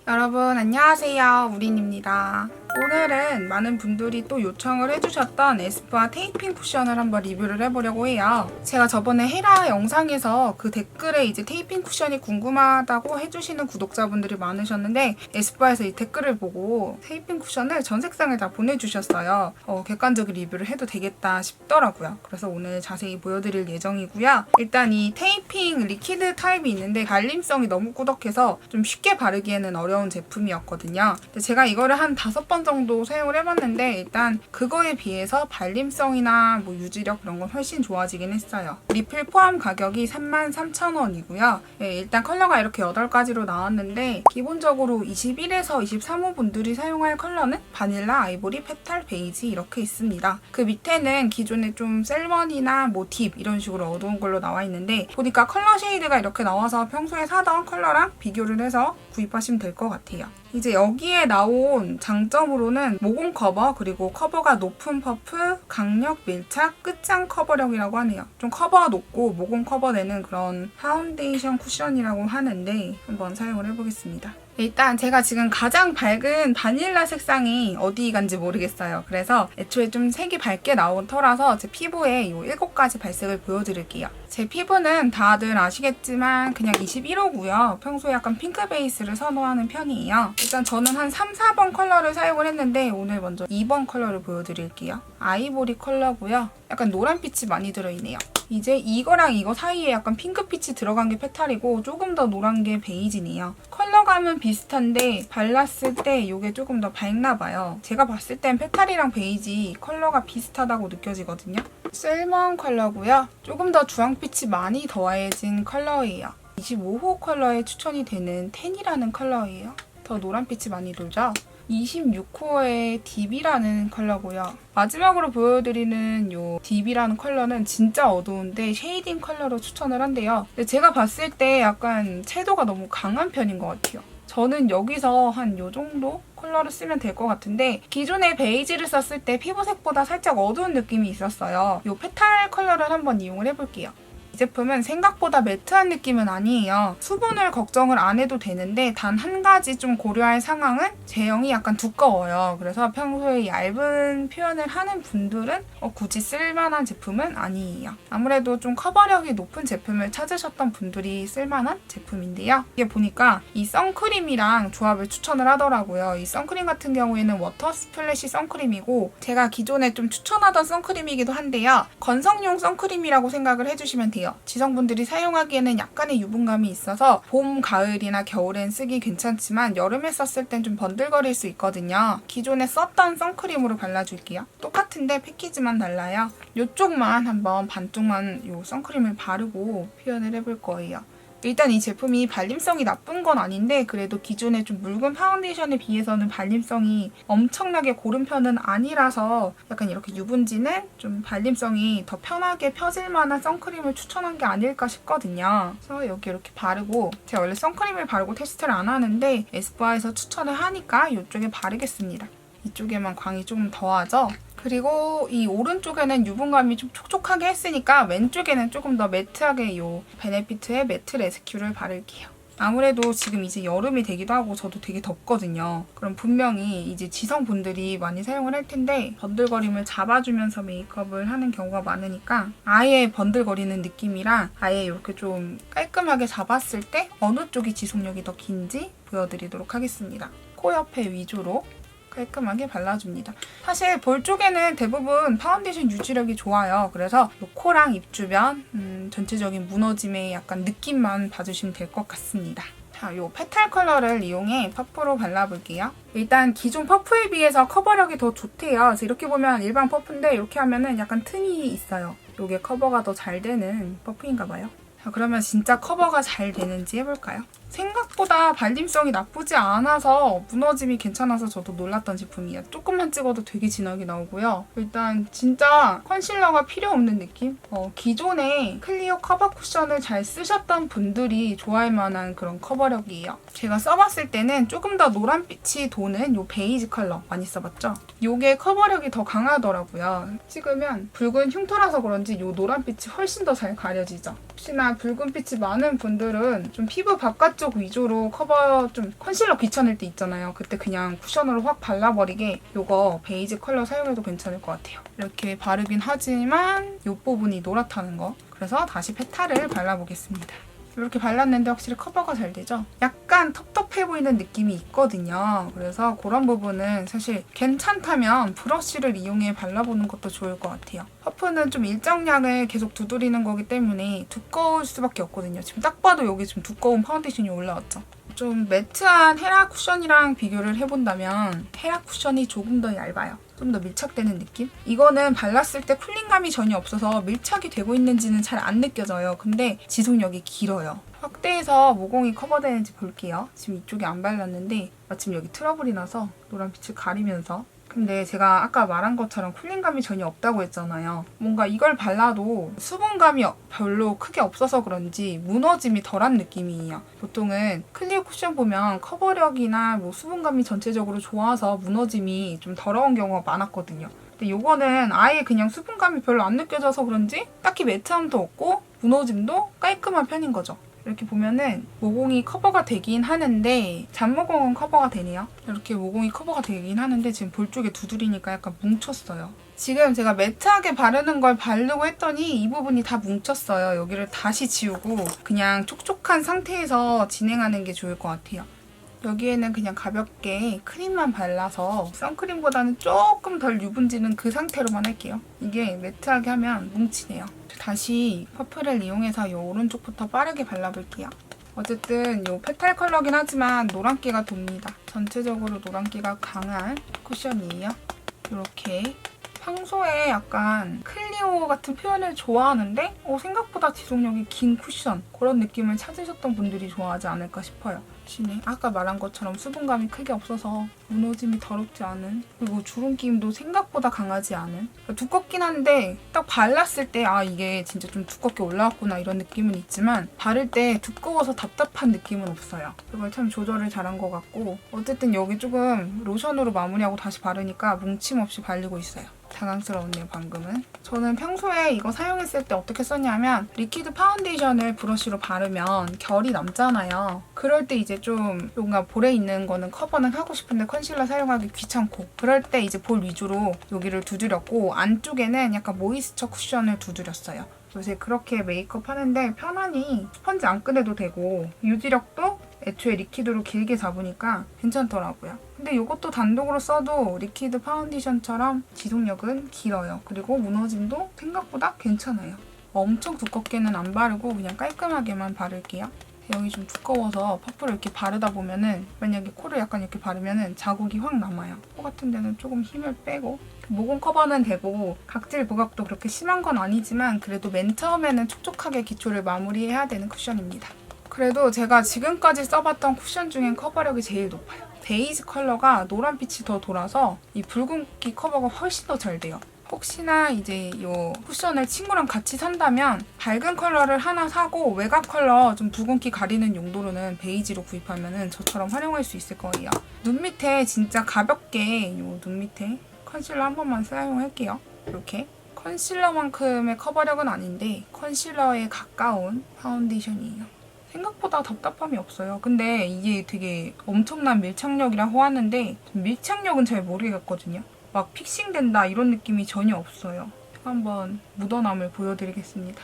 여러분 안녕하세요, 우린입니다. 오늘은 많은 분들이 또 요청을 해주셨던 에스쁘아 테이핑 쿠션을 한번 리뷰를 해보려고 해요. 제가 저번에 헤라 영상에서 그 댓글에 이제 테이핑 쿠션이 궁금하다고 해주시는 구독자분들이 많으셨는데 에스쁘아에서 이 댓글을 보고 테이핑 쿠션을 전 색상을 다 보내주셨어요. 객관적인 리뷰를 해도 되겠다 싶더라고요. 그래서 오늘 자세히 보여드릴 예정이고요. 일단 이 테이핑 리퀴드 타입이 있는데 발림성이 너무 꾸덕해서 좀 쉽게 바르기에는 어려운 제품이었거든요. 근데 제가 이거를 한 5번 정도 사용을 해봤는데 일단 그거에 비해서 발림성이나 뭐 유지력 그런 건 훨씬 좋아지긴 했어요. 리필 포함 가격이 33,000원이고요. 일단 컬러가 이렇게 8가지로 나왔는데 기본적으로 21에서 23호 분들이 사용할 컬러는 바닐라, 아이보리, 페탈, 베이지 이렇게 있습니다. 그 밑에는 기존에 좀 셀먼이나 뭐 딥 이런 식으로 어두운 걸로 나와 있는데 보니까 컬러 쉐이드가 이렇게 나와서 평소에 사던 컬러랑 비교를 해서 구입하시면 될 것 같아요. 이제 여기에 나온 장점으로는 모공 커버, 그리고 커버가 높은 퍼프, 강력 밀착, 끝장 커버력이라고 하네요. 좀 커버가 높고 모공 커버되는 그런 파운데이션 쿠션이라고 하는데 한번 사용을 해보겠습니다. 일단 제가 지금 가장 밝은 바닐라 색상이 어디 간지 모르겠어요. 그래서 애초에 좀 색이 밝게 나온 터라서 제 피부에 이 7가지 발색을 보여드릴게요. 제 피부는 다들 아시겠지만 그냥 21호고요. 평소에 약간 핑크 베이스를 선호하는 편이에요. 일단 저는 한 3, 4번 컬러를 사용을 했는데 오늘 먼저 2번 컬러를 보여드릴게요. 아이보리 컬러고요. 약간 노란빛이 많이 들어있네요. 이제 이거랑 이거 사이에 약간 핑크빛이 들어간 게 페탈이고 조금 더 노란 게 베이지네요. 컬러감은 비슷한데 발랐을 때 이게 조금 더 밝나 봐요. 제가 봤을 땐 페탈이랑 베이지 컬러가 비슷하다고 느껴지거든요. 셀먼 컬러고요. 조금 더 주황빛이 많이 더해진 컬러예요. 25호 컬러에 추천이 되는 텐이라는 컬러예요. 더 노란빛이 많이 돌죠? 26호의 딥이라는 컬러고요. 마지막으로 보여드리는 이 딥이라는 컬러는 진짜 어두운데 쉐이딩 컬러로 추천을 한대요. 근데 제가 봤을 때 약간 채도가 너무 강한 편인 것 같아요. 저는 여기서 한 이 정도 컬러를 쓰면 될 것 같은데 기존에 베이지를 썼을 때 피부색보다 살짝 어두운 느낌이 있었어요. 이 페탈 컬러를 한번 이용을 해볼게요. 이 제품은 생각보다 매트한 느낌은 아니에요. 수분을 걱정을 안 해도 되는데 단 한 가지 좀 고려할 상황은 제형이 약간 두꺼워요. 그래서 평소에 얇은 표현을 하는 분들은 굳이 쓸만한 제품은 아니에요. 아무래도 좀 커버력이 높은 제품을 찾으셨던 분들이 쓸만한 제품인데요. 이게 보니까 이 선크림이랑 조합을 추천을 하더라고요. 이 선크림 같은 경우에는 워터 스플래시 선크림이고 제가 기존에 좀 추천하던 선크림이기도 한데요. 건성용 선크림이라고 생각을 해주시면 돼요. 지성분들이 사용하기에는 약간의 유분감이 있어서 봄, 가을이나 겨울엔 쓰기 괜찮지만 여름에 썼을 땐 좀 번들거릴 수 있거든요. 기존에 썼던 선크림으로 발라줄게요. 똑같은데 패키지만 달라요. 이쪽만 한번 반쪽만 이 선크림을 바르고 표현을 해볼 거예요. 일단 이 제품이 발림성이 나쁜 건 아닌데 그래도 기존에 좀 묽은 파운데이션에 비해서는 발림성이 엄청나게 고른 편은 아니라서 약간 이렇게 유분지는 좀 발림성이 더 편하게 펴질 만한 선크림을 추천한 게 아닐까 싶거든요. 그래서 여기 이렇게 바르고 제가 원래 선크림을 바르고 테스트를 안 하는데 에스쁘아에서 추천을 하니까 이쪽에 바르겠습니다. 이쪽에만 광이 좀 더하죠? 그리고 이 오른쪽에는 유분감이 좀 촉촉하게 했으니까 왼쪽에는 조금 더 매트하게 이 베네피트의 매트 레스큐를 바를게요. 아무래도 지금 이제 여름이 되기도 하고 저도 되게 덥거든요. 그럼 분명히 이제 지성분들이 많이 사용을 할 텐데 번들거림을 잡아주면서 메이크업을 하는 경우가 많으니까 아예 번들거리는 느낌이랑 아예 이렇게 좀 깔끔하게 잡았을 때 어느 쪽이 지속력이 더 긴지 보여드리도록 하겠습니다. 코 옆에 위주로 깔끔하게 발라줍니다. 사실 볼 쪽에는 대부분 파운데이션 유지력이 좋아요. 그래서 코랑 입 주변 전체적인 무너짐의 약간 느낌만 봐주시면 될 것 같습니다. 자, 이 페탈 컬러를 이용해 퍼프로 발라볼게요. 일단 기존 퍼프에 비해서 커버력이 더 좋대요. 그래서 이렇게 보면 일반 퍼프인데 이렇게 하면은 약간 틈이 있어요. 이게 커버가 더 잘 되는 퍼프인가 봐요. 자, 그러면 진짜 커버가 잘 되는지 해볼까요? 생각보다 발림성이 나쁘지 않아서 무너짐이 괜찮아서 저도 놀랐던 제품이에요. 조금만 찍어도 되게 진하게 나오고요. 일단 진짜 컨실러가 필요 없는 느낌? 기존에 클리어 커버 쿠션을 잘 쓰셨던 분들이 좋아할 만한 그런 커버력이에요. 제가 써봤을 때는 조금 더 노란빛이 도는 이 베이지 컬러 많이 써봤죠? 이게 커버력이 더 강하더라고요. 찍으면 붉은 흉터라서 그런지 이 노란빛이 훨씬 더 잘 가려지죠? 혹시나 붉은빛이 많은 분들은 좀 피부 바깥쪽 위주로 커버, 좀 컨실러 귀찮을 때 있잖아요. 그때 그냥 쿠션으로 확 발라버리게 이거 베이지 컬러 사용해도 괜찮을 것 같아요. 이렇게 바르긴 하지만 이 부분이 노랗다는 거. 그래서 다시 페타를 발라보겠습니다. 이렇게 발랐는데 확실히 커버가 잘 되죠? 약간 텁텁해 보이는 느낌이 있거든요. 그래서 그런 부분은 사실 괜찮다면 브러쉬를 이용해 발라보는 것도 좋을 것 같아요. 퍼프는 좀 일정량을 계속 두드리는 거기 때문에 두꺼울 수밖에 없거든요. 지금 딱 봐도 여기 좀 두꺼운 파운데이션이 올라왔죠? 좀 매트한 헤라 쿠션이랑 비교를 해본다면 헤라 쿠션이 조금 더 얇아요. 좀 더 밀착되는 느낌? 이거는 발랐을 때 쿨링감이 전혀 없어서 밀착이 되고 있는지는 잘 안 느껴져요. 근데 지속력이 길어요. 확대해서 모공이 커버되는지 볼게요. 지금 이쪽에 안 발랐는데 마침 여기 트러블이 나서 노란빛을 가리면서, 근데 제가 아까 말한 것처럼 쿨링감이 전혀 없다고 했잖아요. 뭔가 이걸 발라도 수분감이 별로 크게 없어서 그런지 무너짐이 덜한 느낌이에요. 보통은 클리어 쿠션 보면 커버력이나 뭐 수분감이 전체적으로 좋아서 무너짐이 좀 더러운 경우가 많았거든요. 근데 이거는 아예 그냥 수분감이 별로 안 느껴져서 그런지 딱히 매트함도 없고 무너짐도 깔끔한 편인 거죠. 이렇게 보면은 모공이 커버가 되긴 하는데 잔모공은 커버가 되네요. 이렇게 모공이 커버가 되긴 하는데 지금 볼 쪽에 두드리니까 약간 뭉쳤어요. 지금 제가 매트하게 바르는 걸 바르고 했더니 이 부분이 다 뭉쳤어요. 여기를 다시 지우고 그냥 촉촉한 상태에서 진행하는 게 좋을 것 같아요. 여기에는 그냥 가볍게 크림만 발라서 선크림보다는 조금 덜 유분지는 그 상태로만 할게요. 이게 매트하게 하면 뭉치네요. 다시 퍼프를 이용해서 이 오른쪽부터 빠르게 발라볼게요. 어쨌든 이 페탈 컬러긴 하지만 노란기가 돕니다. 전체적으로 노란기가 강한 쿠션이에요. 이렇게 평소에 약간 클리오 같은 표현을 좋아하는데 생각보다 지속력이 긴 쿠션, 그런 느낌을 찾으셨던 분들이 좋아하지 않을까 싶어요. 대신에 아까 말한 것처럼 수분감이 크게 없어서 무너짐이 더럽지 않은, 그리고 주름김도 생각보다 강하지 않은, 두껍긴 한데 딱 발랐을 때 이게 진짜 좀 두껍게 올라왔구나 이런 느낌은 있지만 바를 때 두꺼워서 답답한 느낌은 없어요. 그걸 참 조절을 잘한 것 같고, 어쨌든 여기 조금 로션으로 마무리하고 다시 바르니까 뭉침 없이 발리고 있어요. 당황스러웠네요, 방금은. 저는 평소에 이거 사용했을 때 어떻게 썼냐면 리퀴드 파운데이션을 브러쉬로 바르면 결이 남잖아요. 그럴 때 이제 좀 뭔가 볼에 있는 거는 커버는 하고 싶은데 컨실러 사용하기 귀찮고, 그럴 때 이제 볼 위주로 여기를 두드렸고 안쪽에는 약간 모이스처 쿠션을 두드렸어요. 요새 그렇게 메이크업 하는데 편하니 스펀지 안 꺼내도 되고 유지력도 애초에 리퀴드로 길게 잡으니까 괜찮더라고요. 근데 이것도 단독으로 써도 리퀴드 파운데이션처럼 지속력은 길어요. 그리고 무너짐도 생각보다 괜찮아요. 엄청 두껍게는 안 바르고 그냥 깔끔하게만 바를게요. 여기 좀 두꺼워서 퍼프를 이렇게 바르다 보면은 만약에 코를 약간 이렇게 바르면은 자국이 확 남아요. 코 같은 데는 조금 힘을 빼고, 모공 커버는 되고 각질 부각도 그렇게 심한 건 아니지만 그래도 맨 처음에는 촉촉하게 기초를 마무리해야 되는 쿠션입니다. 그래도 제가 지금까지 써봤던 쿠션 중엔 커버력이 제일 높아요. 베이지 컬러가 노란빛이 더 돌아서 이 붉은기 커버가 훨씬 더 잘 돼요. 혹시나 이제 이 쿠션을 친구랑 같이 산다면 밝은 컬러를 하나 사고 외곽 컬러 좀 붉은기 가리는 용도로는 베이지로 구입하면 저처럼 활용할 수 있을 거예요. 눈 밑에 진짜 가볍게 이 눈 밑에 컨실러 한 번만 사용할게요. 이렇게. 컨실러만큼의 커버력은 아닌데 컨실러에 가까운 파운데이션이에요. 생각보다 답답함이 없어요. 근데 이게 되게 엄청난 밀착력이라고 하는데 밀착력은 잘 모르겠거든요. 막 픽싱된다 이런 느낌이 전혀 없어요. 한번 묻어남을 보여드리겠습니다.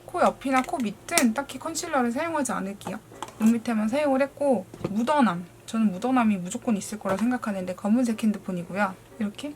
코 옆이나 코 밑은 딱히 컨실러를 사용하지 않을게요. 눈 밑에만 사용을 했고, 묻어남. 저는 묻어남이 무조건 있을 거라 생각하는데 검은색 핸드폰이고요. 이렇게.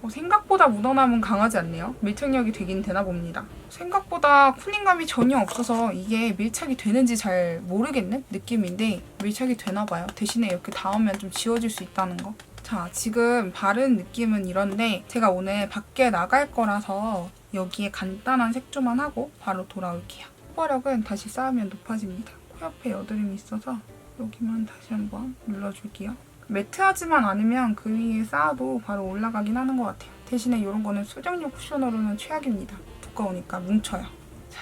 생각보다 묻어남은 강하지 않네요. 밀착력이 되긴 되나 봅니다. 생각보다 쿨링감이 전혀 없어서 이게 밀착이 되는지 잘 모르겠는 느낌인데 밀착이 되나 봐요. 대신에 이렇게 닿으면 좀 지워질 수 있다는 거. 자, 지금 바른 느낌은 이런데 제가 오늘 밖에 나갈 거라서 여기에 간단한 색조만 하고 바로 돌아올게요. 커버력은 다시 쌓으면 높아집니다. 코 옆에 여드름이 있어서 여기만 다시 한번 눌러줄게요. 매트하지만 않으면 그 위에 쌓아도 바로 올라가긴 하는 것 같아요. 대신에 이런 거는 수정용 쿠셔너로는 최악입니다. 두꺼우니까 뭉쳐요. 자,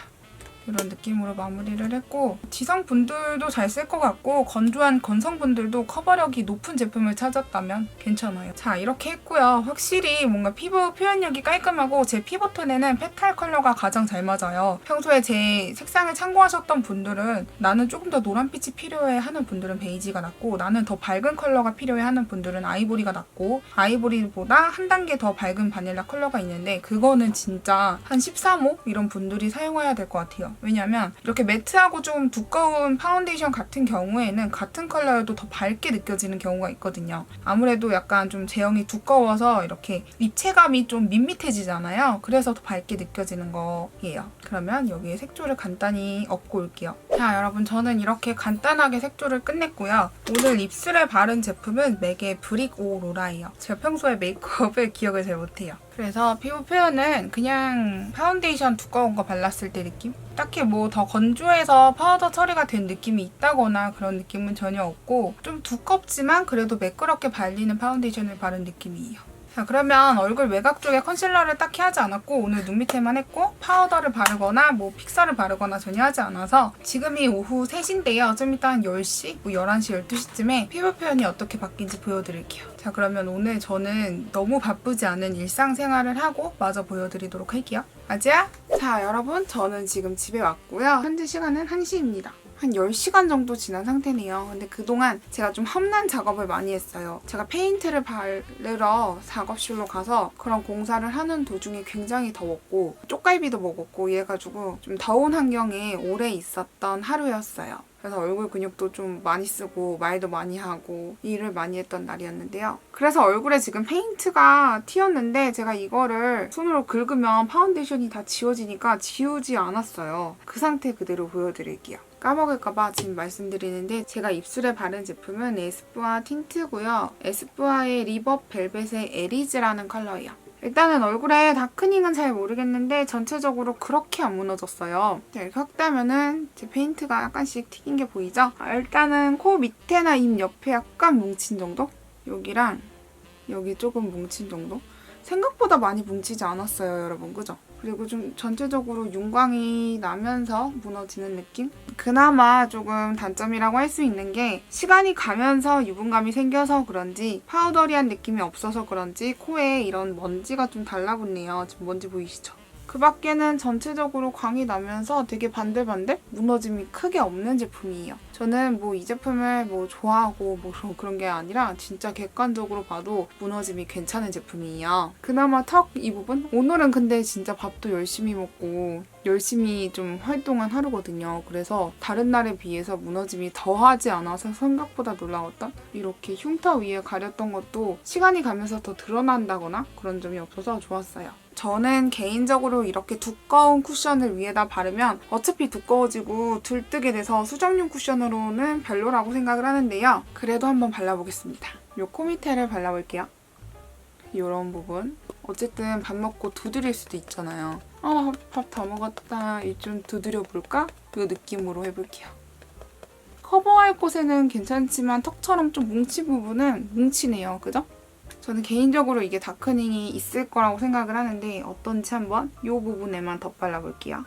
이런 느낌으로 마무리를 했고 지성분들도 잘 쓸 것 같고 건조한 건성분들도 커버력이 높은 제품을 찾았다면 괜찮아요. 자, 이렇게 했고요. 확실히 뭔가 피부 표현력이 깔끔하고 제 피부톤에는 페탈 컬러가 가장 잘 맞아요. 평소에 제 색상을 참고하셨던 분들은 나는 조금 더 노란빛이 필요해 하는 분들은 베이지가 낫고 나는 더 밝은 컬러가 필요해 하는 분들은 아이보리가 낫고 아이보리보다 한 단계 더 밝은 바닐라 컬러가 있는데 그거는 진짜 한 13호 이런 분들이 사용해야 될 것 같아요. 왜냐면 이렇게 매트하고 좀 두꺼운 파운데이션 같은 경우에는 같은 컬러여도 더 밝게 느껴지는 경우가 있거든요. 아무래도 약간 좀 제형이 두꺼워서 이렇게 입체감이 좀 밋밋해지잖아요. 그래서 더 밝게 느껴지는 거예요. 그러면 여기에 색조를 간단히 얹고 올게요. 자, 여러분 저는 이렇게 간단하게 색조를 끝냈고요. 오늘 입술에 바른 제품은 맥의 브릭 오로라예요. 제가 평소에 메이크업을 기억을 잘 못해요. 그래서 피부 표현은 그냥 파운데이션 두꺼운 거 발랐을 때 느낌? 딱히 뭐 더 건조해서 파우더 처리가 된 느낌이 있다거나 그런 느낌은 전혀 없고 좀 두껍지만 그래도 매끄럽게 발리는 파운데이션을 바른 느낌이에요. 자, 그러면 얼굴 외곽 쪽에 컨실러를 딱히 하지 않았고 오늘 눈 밑에만 했고 파우더를 바르거나 뭐 픽서를 바르거나 전혀 하지 않아서 지금이 오후 3시인데요. 좀 이따 한 10시, 뭐 11시, 12시쯤에 피부 표현이 어떻게 바뀐지 보여드릴게요. 자, 그러면 오늘 저는 너무 바쁘지 않은 일상생활을 하고 마저 보여드리도록 할게요. 아지야? 자, 여러분 저는 지금 집에 왔고요. 현재 시간은 1시입니다. 한 10시간 정도 지난 상태네요. 근데 그동안 제가 좀 험난 작업을 많이 했어요. 제가 페인트를 바르러 작업실로 가서 그런 공사를 하는 도중에 굉장히 더웠고 쪽갈비도 먹었고 이래가지고 좀 더운 환경에 오래 있었던 하루였어요. 그래서 얼굴 근육도 좀 많이 쓰고 말도 많이 하고 일을 많이 했던 날이었는데요. 그래서 얼굴에 지금 페인트가 튀었는데 제가 이거를 손으로 긁으면 파운데이션이 다 지워지니까 지우지 않았어요. 그 상태 그대로 보여드릴게요. 까먹을까봐 지금 말씀드리는데 제가 입술에 바른 제품은 에스쁘아 틴트고요. 에스쁘아의 리버 벨벳의 에리즈라는 컬러예요. 일단은 얼굴에 다크닝은 잘 모르겠는데 전체적으로 그렇게 안 무너졌어요. 자, 이렇게 확 따면은 제 페인트가 약간씩 튀긴 게 보이죠? 일단은 코 밑에나 입 옆에 약간 뭉친 정도? 여기랑 여기 조금 뭉친 정도? 생각보다 많이 뭉치지 않았어요, 여러분. 그죠? 그리고 좀 전체적으로 윤광이 나면서 무너지는 느낌? 그나마 조금 단점이라고 할 수 있는 게 시간이 가면서 유분감이 생겨서 그런지 파우더리한 느낌이 없어서 그런지 코에 이런 먼지가 좀 달라붙네요. 지금 먼지 보이시죠? 그 밖에는 전체적으로 광이 나면서 되게 반들반들 무너짐이 크게 없는 제품이에요. 저는 뭐 이 제품을 뭐 좋아하고 뭐 그런 게 아니라 진짜 객관적으로 봐도 무너짐이 괜찮은 제품이에요. 그나마 턱 이 부분? 오늘은 근데 진짜 밥도 열심히 먹고 열심히 좀 활동한 하루거든요. 그래서 다른 날에 비해서 무너짐이 더하지 않아서 생각보다 놀라웠던 이렇게 흉터 위에 가렸던 것도 시간이 가면서 더 드러난다거나 그런 점이 없어서 좋았어요. 저는 개인적으로 이렇게 두꺼운 쿠션을 위에다 바르면 어차피 두꺼워지고 들뜨게 돼서 수정용 쿠션으로는 별로라고 생각을 하는데요. 그래도 한번 발라보겠습니다. 요 코 밑에를 발라볼게요. 이런 부분. 어쨌든 밥 먹고 두드릴 수도 있잖아요. 나 밥 다 먹었다. 이 좀 두드려 볼까? 이 느낌으로 해볼게요. 커버할 곳에는 괜찮지만 턱처럼 좀 뭉친 부분은 뭉치네요. 그죠? 저는 개인적으로 이게 다크닝이 있을 거라고 생각을 하는데 어떤지 한번 이 부분에만 덧발라볼게요.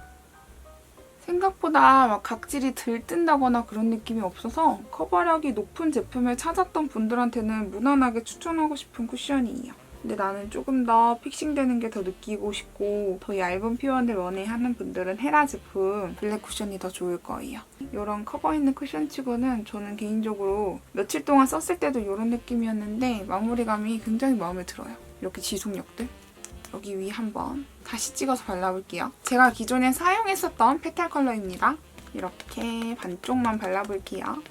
생각보다 막 각질이 들뜬다거나 그런 느낌이 없어서 커버력이 높은 제품을 찾았던 분들한테는 무난하게 추천하고 싶은 쿠션이에요. 근데 나는 조금 더 픽싱되는 게 더 느끼고 싶고 더 얇은 표현을 원해하는 분들은 헤라 제품 블랙 쿠션이 더 좋을 거예요. 이런 커버 있는 쿠션 치고는 저는 개인적으로 며칠 동안 썼을 때도 이런 느낌이었는데 마무리감이 굉장히 마음에 들어요. 이렇게 지속력들. 여기 위 한번 다시 찍어서 발라볼게요. 제가 기존에 사용했었던 페탈 컬러입니다. 이렇게 반쪽만 발라볼게요.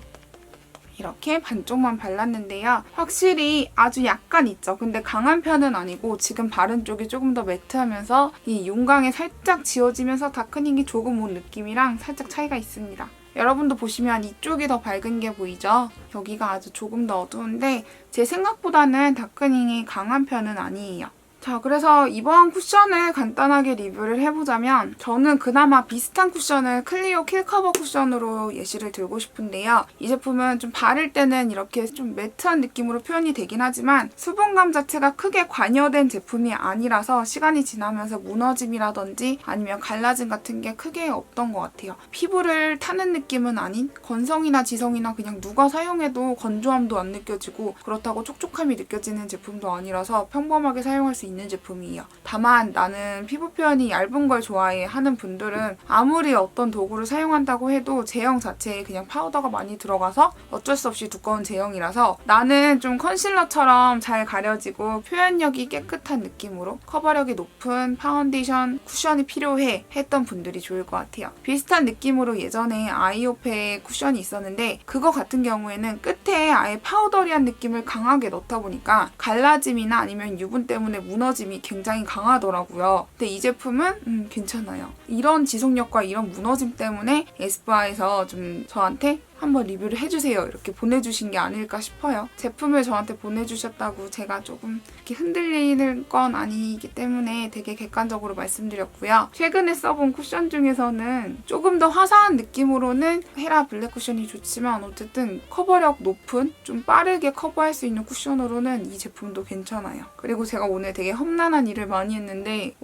이렇게 반쪽만 발랐는데요. 확실히 아주 약간 있죠. 근데 강한 편은 아니고 지금 바른 쪽이 조금 더 매트하면서 이 윤광이 살짝 지워지면서 다크닝이 조금 온 느낌이랑 살짝 차이가 있습니다. 여러분도 보시면 이쪽이 더 밝은 게 보이죠? 여기가 아주 조금 더 어두운데 제 생각보다는 다크닝이 강한 편은 아니에요. 자, 그래서 이번 쿠션을 간단하게 리뷰를 해보자면 저는 그나마 비슷한 쿠션을 클리오 킬커버 쿠션으로 예시를 들고 싶은데요. 이 제품은 좀 바를 때는 이렇게 좀 매트한 느낌으로 표현이 되긴 하지만 수분감 자체가 크게 관여된 제품이 아니라서 시간이 지나면서 무너짐이라든지 아니면 갈라짐 같은 게 크게 없던 것 같아요. 피부를 타는 느낌은 아닌 건성이나 지성이나 그냥 누가 사용해도 건조함도 안 느껴지고 그렇다고 촉촉함이 느껴지는 제품도 아니라서 평범하게 사용할 수 있는 제품이에요. 다만 나는 피부 표현이 얇은 걸 좋아해 하는 분들은 아무리 어떤 도구를 사용한다고 해도 제형 자체에 그냥 파우더가 많이 들어가서 어쩔 수 없이 두꺼운 제형이라서 나는 좀 컨실러처럼 잘 가려지고 표현력이 깨끗한 느낌으로 커버력이 높은 파운데이션 쿠션이 필요해 했던 분들이 좋을 것 같아요. 비슷한 느낌으로 예전에 아이오페 쿠션이 있었는데 그거 같은 경우에는 끝에 아예 파우더리한 느낌을 강하게 넣다 보니까 갈라짐이나 아니면 유분 때문에 무너짐이 굉장히 강하더라고요. 근데 이 제품은 괜찮아요. 이런 지속력과 이런 무너짐 때문에 에스쁘아에서 좀 저한테 한번 리뷰를 해주세요 이렇게 보내주신 게 아닐까 싶어요. 제품을 저한테 보내주셨다고 제가 조금 이렇게 흔들리는 건 아니기 때문에 되게 객관적으로 말씀드렸고요. 최근에 써본 쿠션 중에서는 조금 더 화사한 느낌으로는 헤라 블랙 쿠션이 좋지만 어쨌든 커버력 높은 좀 빠르게 커버할 수 있는 쿠션으로는 이 제품도 괜찮아요. 그리고 제가 오늘 되게 험난한 일을 많이 했는데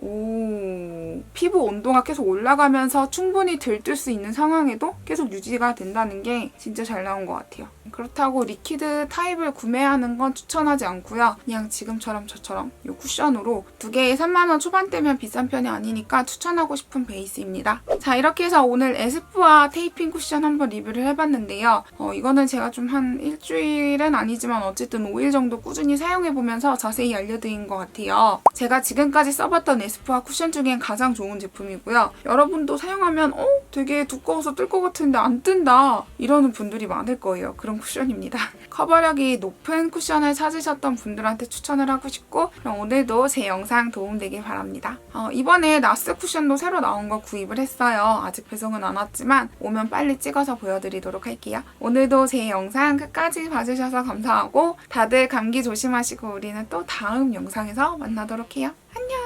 피부 온도가 계속 올라가면서 충분히 들뜰 수 있는 상황에도 계속 유지가 된다는 게 진짜 잘 나온 것 같아요. 그렇다고 리퀴드 타입을 구매하는 건 추천하지 않고요. 그냥 지금처럼 저처럼 이 쿠션으로 두 개에 3만 원 초반대면 비싼 편이 아니니까 추천하고 싶은 베이스입니다. 자, 이렇게 해서 오늘 에스쁘아 테이핑 쿠션 한번 리뷰를 해봤는데요. 이거는 제가 좀 한 일주일은 아니지만 어쨌든 5일 정도 꾸준히 사용해보면서 자세히 알려드린 것 같아요. 제가 지금까지 써봤던 에스쁘아 쿠션 중엔 가장 좋은 제품이고요. 여러분도 사용하면 되게 두꺼워서 뜰 것 같은데 안 뜬다 이러는 분들이 많을 거예요. 그런 쿠션입니다. 커버력이 높은 쿠션을 찾으셨던 분들한테 추천을 하고 싶고 그럼 오늘도 제 영상 도움되길 바랍니다. 이번에 나스 쿠션도 새로 나온 거 구입을 했어요. 아직 배송은 안 왔지만 오면 빨리 찍어서 보여드리도록 할게요. 오늘도 제 영상 끝까지 봐주셔서 감사하고 다들 감기 조심하시고 우리는 또 다음 영상에서 만나도록 해요. 안녕!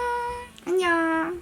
안녕!